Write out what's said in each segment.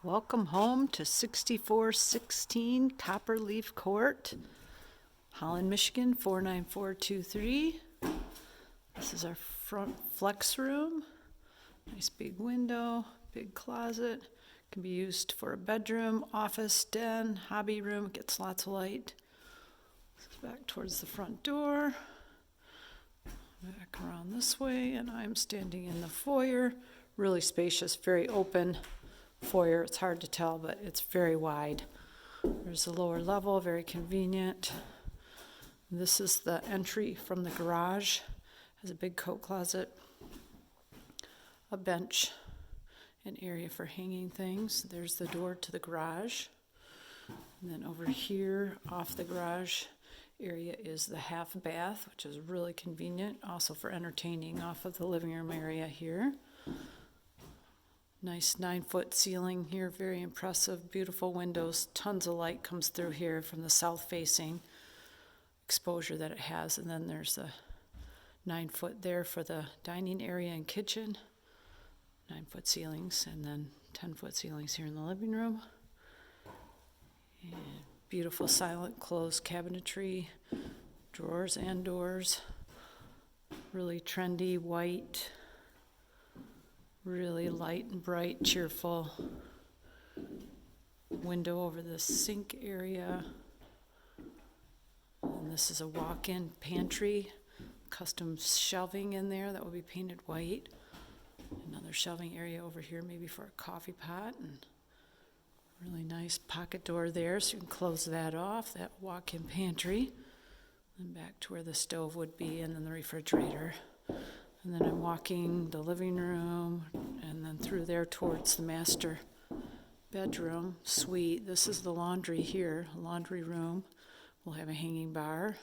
Welcome home to 6416 Copperleaf Court, Holland, Michigan 49423. This is our front flex room. Nice big window, big closet. Can be used for a bedroom, office, den, hobby room. It gets lots of light. Back towards the front door. Back around this way, and I'm standing in the foyer. Really spacious, very open foyer. It's hard to tell, but it's very wide. There's the lower level, very convenient. This is the entry from the garage. Has a big coat closet, a bench, an area for hanging things. There's the door to the garage. And then over here off the garage area is the half bath, which is really convenient, also for entertaining off of the living room area here. Nice 9-foot ceiling here, very impressive, beautiful windows, tons of light comes through here from the south facing exposure that it has. And then there's the 9-foot there for the dining area and kitchen, 9-foot ceilings, and then 10-foot ceilings here in the living room. And beautiful silent closed cabinetry, drawers and doors, really trendy white, really light and bright, cheerful window over the sink area. And this is a walk-in pantry, custom shelving in there that will be painted white. Another shelving area over here, maybe for a coffee pot, and really nice pocket door there, so you can close that off, that walk-in pantry. And back to where the stove would be, and then the refrigerator. And then I'm walking the living room, and then through there towards the master bedroom suite. This is the laundry here, laundry room. We'll have a hanging bar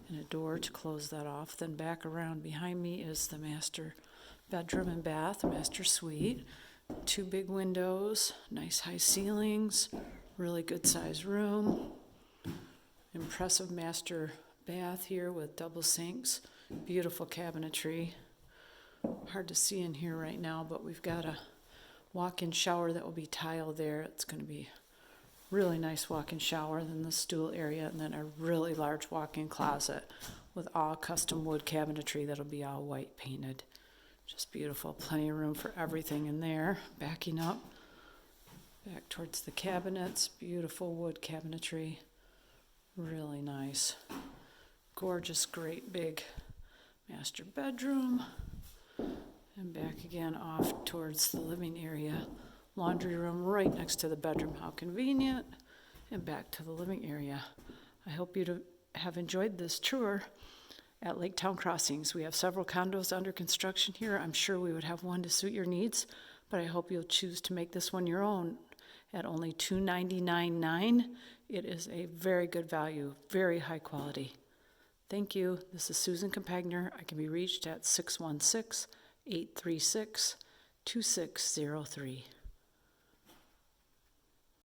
and a door to close that off. Then back around behind me is the master bedroom and bath, master suite. 2 big windows, nice high ceilings, really good sized room. Impressive master bath here with double sinks, beautiful cabinetry. Hard to see in here right now, but we've got a walk-in shower that will be tile there. It's going to be really nice walk-in shower, then the stool area, and then a really large walk-in closet with all custom wood cabinetry that'll be all white painted. Just beautiful, plenty of room for everything in there. Backing up, back towards the cabinets, beautiful wood cabinetry, really nice. Gorgeous, great big master bedroom. And back again off towards the living area. Laundry room right next to the bedroom, how convenient. And back to the living area. I hope you have enjoyed this tour at Laketown Crossings. We have several condos under construction here. I'm sure we would have one to suit your needs, but I hope you'll choose to make this one your own at only $299.9. It is a very good value, very high quality. Thank you. This is Susan Compagner. I can be reached at 616-836-2603.